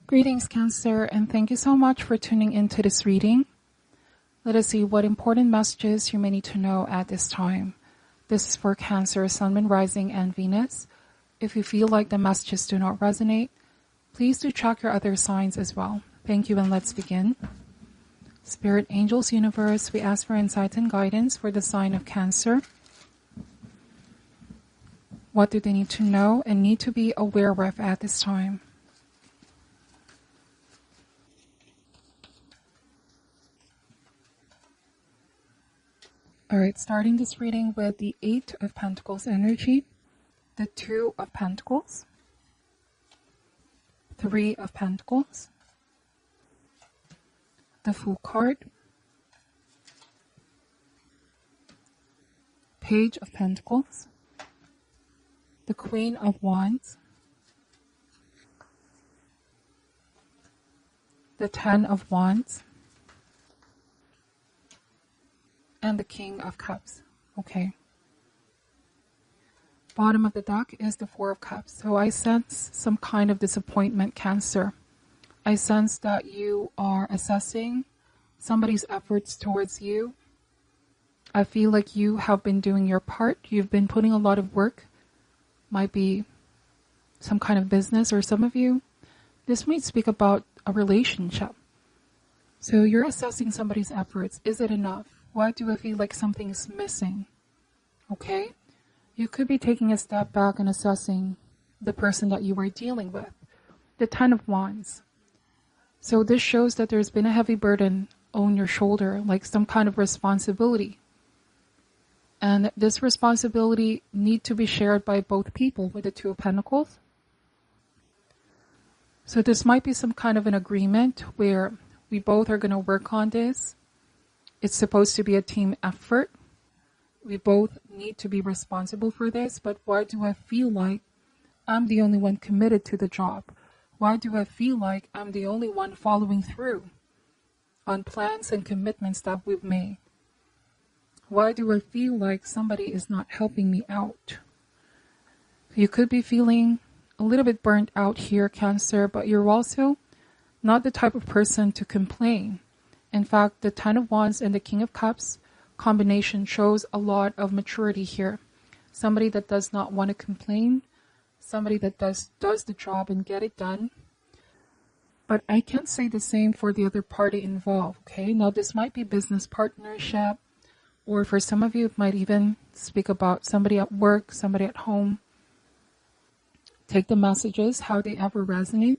Greetings, Cancer, and thank you so much for tuning into this reading. Let us see what important messages you may need to know at this time. This is for Cancer, Sun, Moon, Rising, and Venus. If you feel like the messages do not resonate, please do check your other signs as well. Thank you, and let's begin. Spirit, Angels, Universe, we ask for insight and guidance for the sign of Cancer. What do they need to know and need to be aware of at this time? Alright, starting this reading with the 8 of Pentacles energy, the 2 of Pentacles, 3 of Pentacles, the Fool card, Page of Pentacles, the Queen of Wands, the 10 of Wands, and the King of Cups. Okay. Bottom of the deck is the 4 of Cups. So I sense some kind of disappointment, Cancer. I sense that you are assessing somebody's efforts towards you. I feel like you have been doing your part. You've been putting a lot of work. Might be some kind of business, or some of you, this might speak about a relationship. So you're assessing somebody's efforts. Is it enough? Why do I feel like something is missing? Okay? You could be taking a step back and assessing the person that you are dealing with. The 10 of Wands. So this shows that there's been a heavy burden on your shoulder, like some kind of responsibility. And this responsibility need to be shared by both people with the 2 of Pentacles. So this might be some kind of an agreement where we both are going to work on this. It's supposed to be a team effort. We both need to be responsible for this, but why do I feel like I'm the only one committed to the job? Why do I feel like I'm the only one following through on plans and commitments that we've made? Why do I feel like somebody is not helping me out? You could be feeling a little bit burnt out here, Cancer, but you're also not the type of person to complain. In fact, the 10 of Wands and the King of Cups combination shows a lot of maturity here. Somebody that does not want to complain. Somebody that does the job and get it done. But I can't say the same for the other party involved, okay? Now, this might be business partnership, or for some of you, it might even speak about somebody at work, somebody at home. Take the messages, how they ever resonate.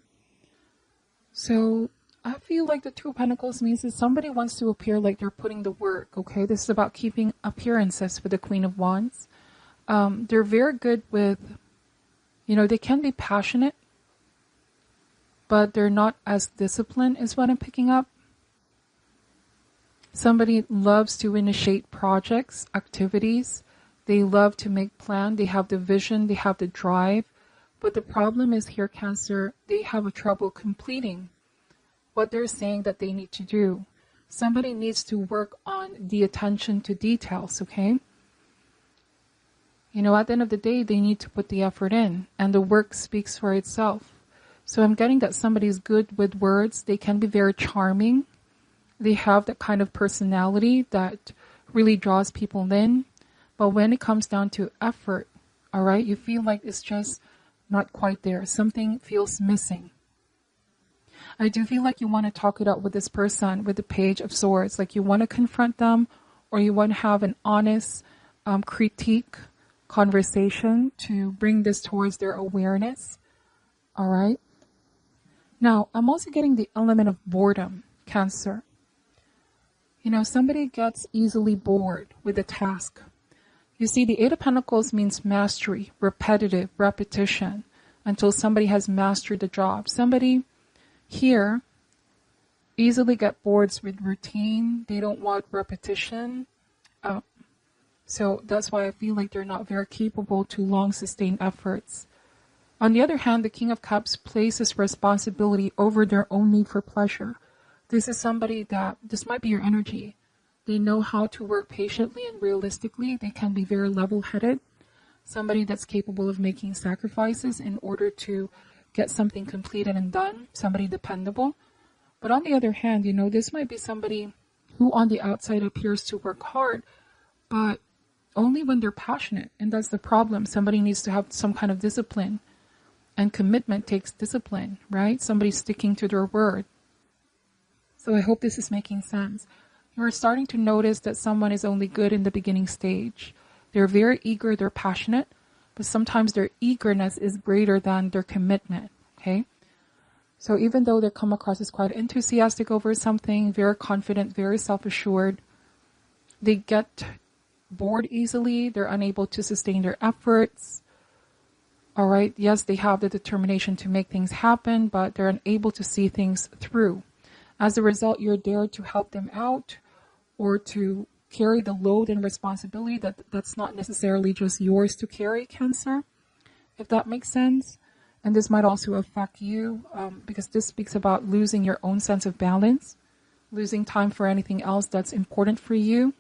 So I feel like the 2 of Pentacles means that somebody wants to appear like they're putting the work, okay? This is about keeping appearances with the Queen of Wands. They're very good with, they can be passionate, but they're not as disciplined is what I'm picking up. Somebody loves to initiate projects, activities. They love to make plans. They have the vision. They have the drive. But the problem is here, Cancer, they have a trouble completing what they're saying that they need to do. Somebody needs to work on the attention to details, okay? At the end of the day, they need to put the effort in, and the work speaks for itself. So I'm getting that somebody's good with words. They can be very charming. They have that kind of personality that really draws people in. But when it comes down to effort, all right, you feel like it's just not quite there. Something feels missing. I do feel like you want to talk it out with this person with the Page of Swords. Like you want to confront them, or you want to have an honest critique conversation to bring this towards their awareness. All right. Now, I'm also getting the element of boredom, Cancer. Somebody gets easily bored with a task. You see, the 8 of Pentacles means mastery, repetitive, repetition, until somebody has mastered the job. Somebody here easily get bored with routine. They don't want repetition. So that's why I feel like they're not very capable to long sustained efforts. On the other hand, the King of Cups places responsibility over their own need for pleasure. This is somebody that, this might be your energy. They know how to work patiently and realistically. They can be very level-headed. Somebody that's capable of making sacrifices in order to get something completed and done, somebody dependable. But on the other hand, this might be somebody who on the outside appears to work hard, but only when they're passionate. And that's the problem. Somebody needs to have some kind of discipline. And commitment takes discipline, right? Somebody sticking to their word. So I hope this is making sense. You're starting to notice that someone is only good in the beginning stage. They're very eager, they're passionate, but sometimes their eagerness is greater than their commitment, okay? So even though they come across as quite enthusiastic over something, very confident, very self-assured, they get bored easily, they're unable to sustain their efforts. All right, yes, they have the determination to make things happen, but they're unable to see things through. As a result, you're there to help them out or to carry the load and responsibility that's not necessarily just yours to carry, Cancer, if that makes sense. And this might also affect you because this speaks about losing your own sense of balance, losing time for anything else that's important for you.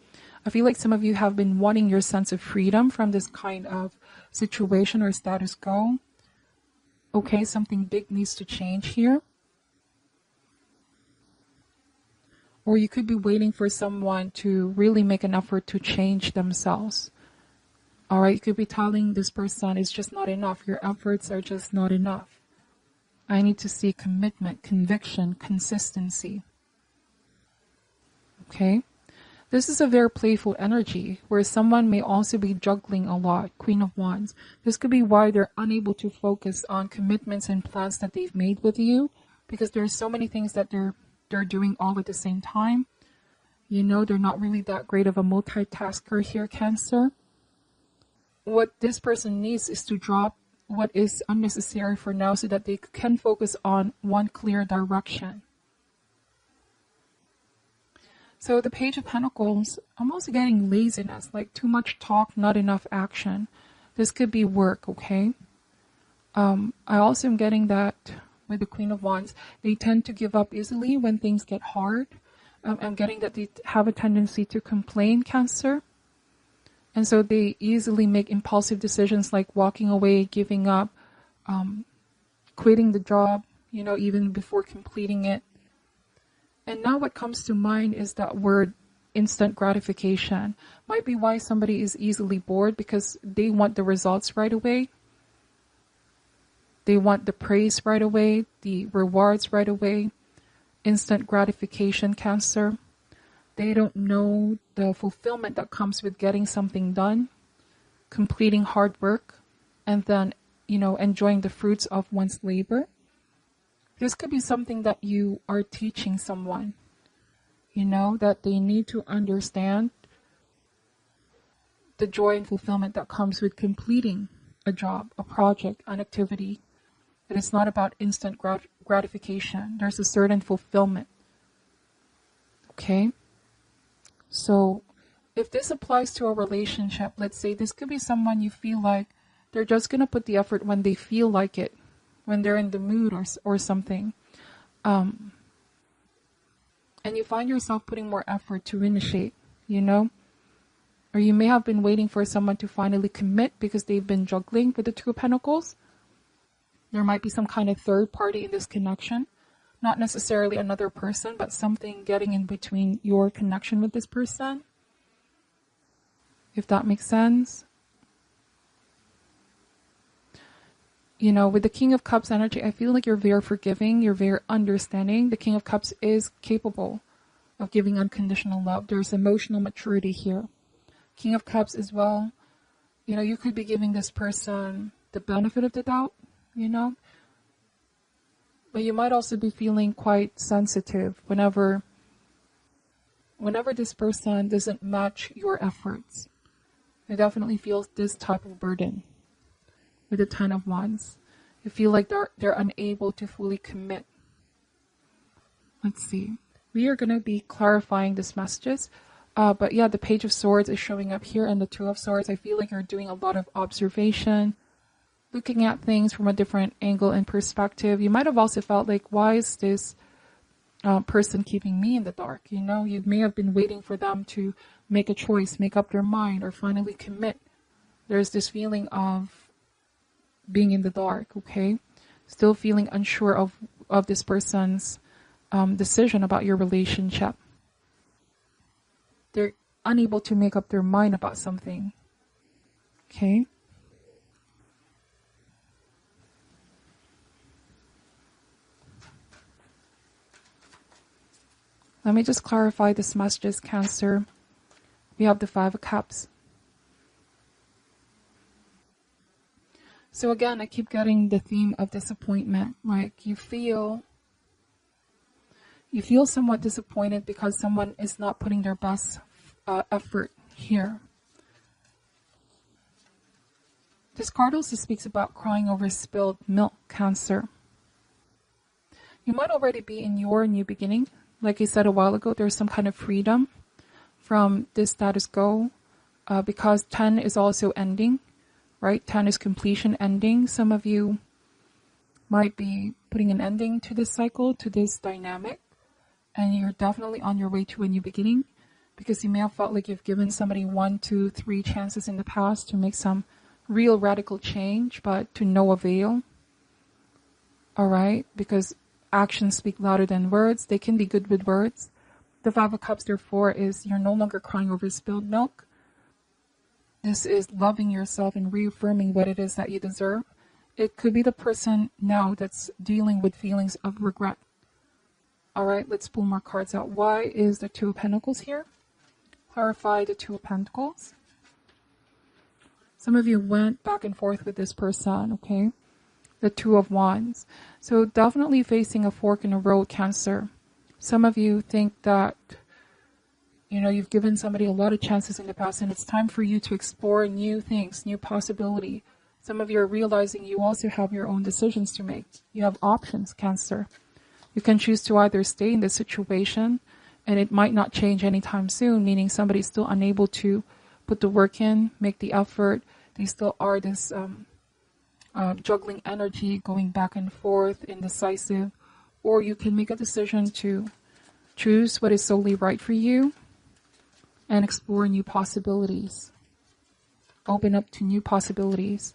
I feel like some of you have been wanting your sense of freedom from this kind of situation or status quo. Okay, something big needs to change here. Or you could be waiting for someone to really make an effort to change themselves. All right, you could be telling this person it's just not enough. Your efforts are just not enough. I need to see commitment, conviction, consistency. Okay? This is a very playful energy where someone may also be juggling a lot. Queen of Wands. This could be why they're unable to focus on commitments and plans that they've made with you, because there's so many things that they're doing all at the same time. They're not really that great of a multitasker here, Cancer. What this person needs is to drop what is unnecessary for now so that they can focus on one clear direction. So the Page of Pentacles, I'm also getting laziness, like too much talk, not enough action. This could be work, okay? I also am getting that with the Queen of Wands, they tend to give up easily when things get hard. I'm getting that they have a tendency to complain, Cancer. And so they easily make impulsive decisions like walking away, giving up, quitting the job, even before completing it. And now what comes to mind is that word instant gratification. Might be why somebody is easily bored, because they want the results right away. They want the praise right away, the rewards right away. Instant gratification, Cancer. They don't know the fulfillment that comes with getting something done, completing hard work, and then, enjoying the fruits of one's labor. This could be something that you are teaching someone, that they need to understand the joy and fulfillment that comes with completing a job, a project, an activity. That it's not about instant gratification. There's a certain fulfillment. Okay? So, if this applies to a relationship, let's say this could be someone you feel like they're just going to put the effort when they feel like it, when they're in the mood or something. And you find yourself putting more effort to initiate, Or you may have been waiting for someone to finally commit because they've been juggling with the Two of Pentacles. There might be some kind of third party in this connection. Not necessarily another person, but something getting in between your connection with this person. If that makes sense. With the King of Cups energy, I feel like you're very forgiving. You're very understanding. The King of Cups is capable of giving unconditional love. There's emotional maturity here. King of Cups as well. You could be giving this person the benefit of the doubt. But you might also be feeling quite sensitive whenever this person doesn't match your efforts. I definitely feel this type of burden with the Ten of Wands. You feel like they're unable to fully commit. Let's see. We are going to be clarifying these messages. But yeah, the Page of Swords is showing up here, and the Two of Swords. I feel like you're doing a lot of observation, looking at things from a different angle and perspective. You might have also felt like, why is this person keeping me in the dark? You may have been waiting for them to make a choice, make up their mind, or finally commit. There's this feeling of being in the dark, okay? still feeling unsure of this person's decision about your relationship. They're unable to make up their mind about something. Okay? Let me just clarify this messages, Cancer. We have the 5 of Cups. So again, I keep getting the theme of disappointment. Like you feel somewhat disappointed because someone is not putting their best effort here. This card also speaks about crying over spilled milk, Cancer. You might already be in your new beginning. Like I said a while ago, there's some kind of freedom from this status quo because 10 is also ending, right? 10 is completion, ending. Some of you might be putting an ending to this cycle, to this dynamic, and you're definitely on your way to a new beginning because you may have felt like you've given somebody 1, 2, 3 chances in the past to make some real radical change, but to no avail. All right? Because actions speak louder than words. They can be good with words. The 5 of Cups, therefore, is you're no longer crying over spilled milk. This is loving yourself and reaffirming what it is that you deserve. It could be the person now that's dealing with feelings of regret. All right, let's pull more cards out. Why is the 2 of Pentacles here? Clarify the 2 of Pentacles. Some of you went back and forth with this person, okay? The 2 of Wands. So definitely facing a fork in the road, Cancer. Some of you think that, you've given somebody a lot of chances in the past and it's time for you to explore new things, new possibility. Some of you are realizing you also have your own decisions to make. You have options, Cancer. You can choose to either stay in this situation and it might not change anytime soon, meaning somebody's still unable to put the work in, make the effort. They still are this juggling energy, going back and forth, indecisive. Or you can make a decision to choose what is solely right for you and explore new possibilities. Open up to new possibilities.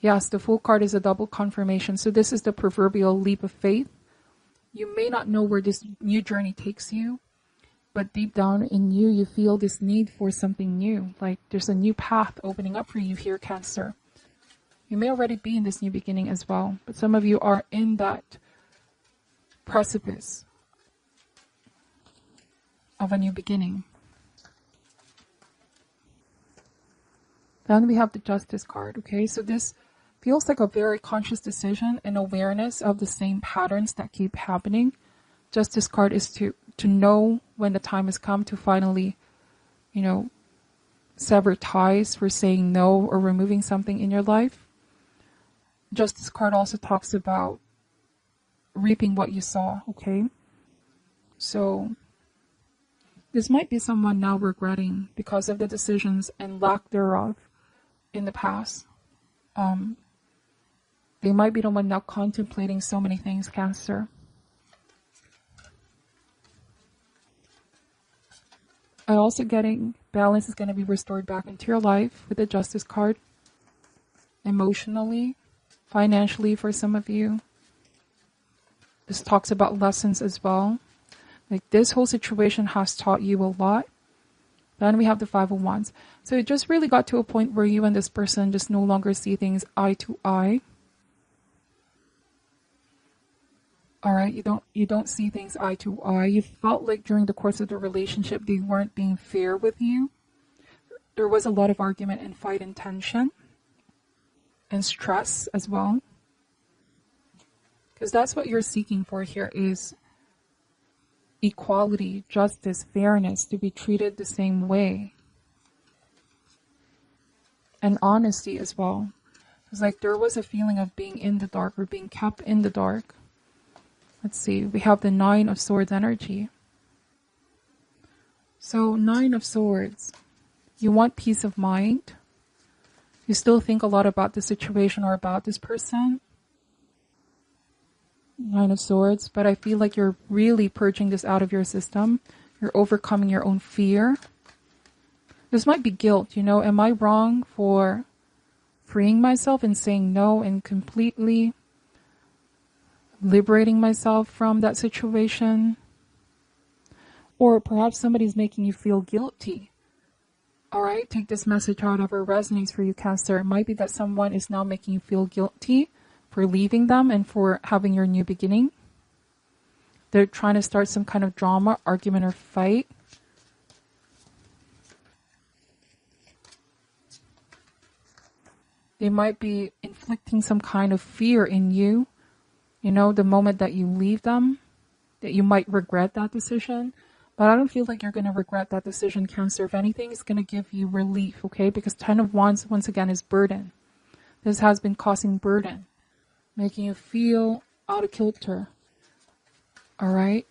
Yes, the Fool card is a double confirmation. So this is the proverbial leap of faith. You may not know where this new journey takes you, but deep down in you, you feel this need for something new. Like there's a new path opening up for you here, Cancer. You may already be in this new beginning as well, but some of you are in that precipice of a new beginning. Then we have the Justice card, okay? So this feels like a very conscious decision and awareness of the same patterns that keep happening. Justice card is to know when the time has come to finally, sever ties for saying no or removing something in your life. Justice card also talks about reaping what you saw, okay? So this might be someone now regretting because of the decisions and lack thereof in the past. They might be the one now contemplating so many things, Cancer. I'm also getting balance is going to be restored back into your life with the Justice card. Emotionally, financially for some of you. This talks about lessons as well. Like this whole situation has taught you a lot. Then we have the 5 of Wands. So it just really got to a point where you and this person just no longer see things eye to eye. All right, you don't see things eye to eye. You felt like during the course of the relationship they weren't being fair with you. There was a lot of argument and fight and tension and stress as well. Because that's what you're seeking for here is equality, justice, fairness, to be treated the same way. And honesty as well. It's like there was a feeling of being in the dark or being kept in the dark. Let's see, we have the 9 of Swords energy. So 9 of Swords, you want peace of mind. You still think a lot about the situation or about this person. 9 of Swords, but I feel like you're really purging this out of your system. You're overcoming your own fear. This might be guilt, am I wrong for freeing myself and saying no and completely liberating myself from that situation. Or perhaps somebody's making you feel guilty. All right, take this message however resonates for you, Cancer. It might be that someone is now making you feel guilty for leaving them and for having your new beginning. They're trying to start some kind of drama, argument, or fight. They might be inflicting some kind of fear in you. You know, the moment that you leave them, that you might regret that decision. But I don't feel like you're going to regret that decision, Cancer. If anything, it's going to give you relief, okay? Because 10 of Wands, once again, is burden. This has been causing burden, making you feel out of kilter. All right?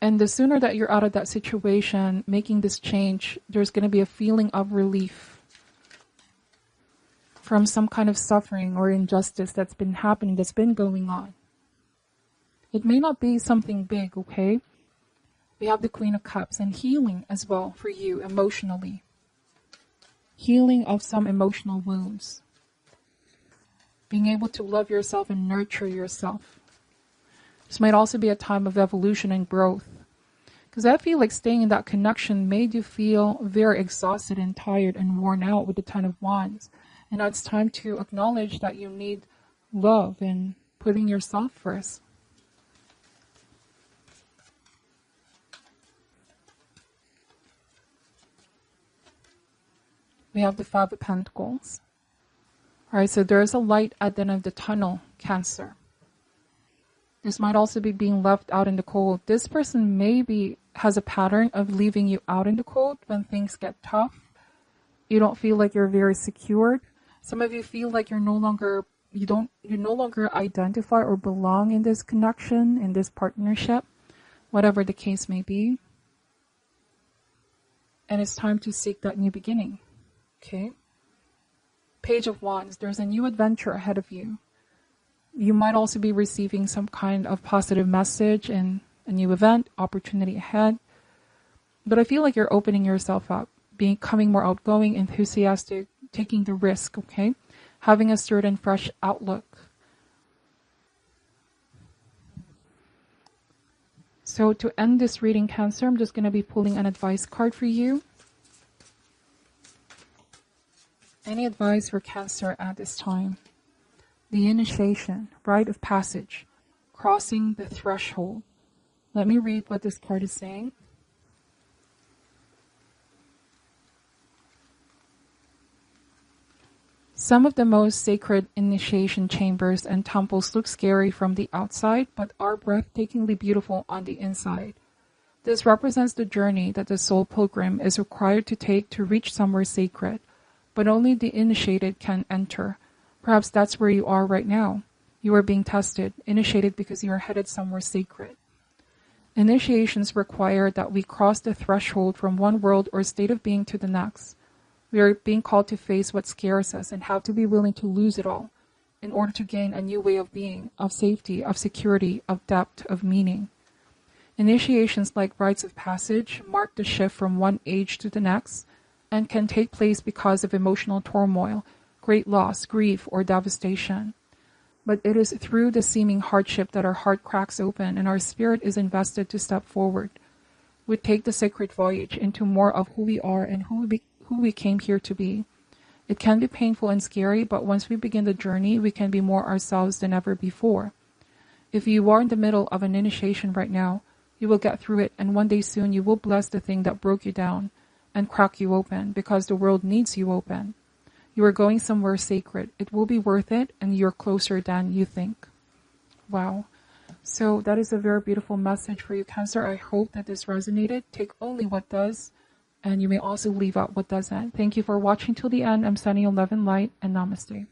And the sooner that you're out of that situation, making this change, there's going to be a feeling of relief from some kind of suffering or injustice that's been happening, that's been going on. It may not be something big, okay? We have the Queen of Cups and healing as well for you emotionally. Healing of some emotional wounds. Being able to love yourself and nurture yourself. This might also be a time of evolution and growth. Because I feel like staying in that connection made you feel very exhausted and tired and worn out with the 10 of Wands. And now it's time to acknowledge that you need love and putting yourself first. We have the 5 of Pentacles. Alright, so there is a light at the end of the tunnel, Cancer. This might also be being left out in the cold. This person maybe has a pattern of leaving you out in the cold when things get tough. You don't feel like you're very secured. Some of you feel like you no longer identify or belong in this connection, in this partnership, whatever the case may be. And it's time to seek that new beginning. Okay. Page of Wands. There's a new adventure ahead of you. You might also be receiving some kind of positive message and a new event, opportunity ahead. But I feel like you're opening yourself up, becoming more outgoing, enthusiastic, taking the risk, okay? Having a certain fresh outlook. So to end this reading, Cancer, I'm just going to be pulling an advice card for you. Any advice for Cancer at this time? The initiation, rite of passage, crossing the threshold. Let me read what this card is saying. Some of the most sacred initiation chambers and temples look scary from the outside, but are breathtakingly beautiful on the inside. This represents the journey that the soul pilgrim is required to take to reach somewhere sacred, but only the initiated can enter. Perhaps that's where you are right now. You are being tested, initiated because you are headed somewhere sacred. Initiations require that we cross the threshold from one world or state of being to the next. We are being called to face what scares us and have to be willing to lose it all in order to gain a new way of being, of safety, of security, of depth, of meaning. Initiations like rites of passage mark the shift from one age to the next and can take place because of emotional turmoil, great loss, grief, or devastation. But it is through the seeming hardship that our heart cracks open and our spirit is invested to step forward. We take the sacred voyage into more of who we are and who we came here to be. It can be painful and scary, but once we begin the journey, we can be more ourselves than ever before. If you are in the middle of an initiation right now, you will get through it, and one day soon you will bless the thing that broke you down and crack you open, because the world needs you open. You are going somewhere sacred. It will be worth it, and you're closer than you think. Wow. So that is a very beautiful message for you, Cancer. I hope that this resonated. Take only what does, and you may also leave out what doesn't. Thank you for watching till the end. I'm sending you love and light, and namaste.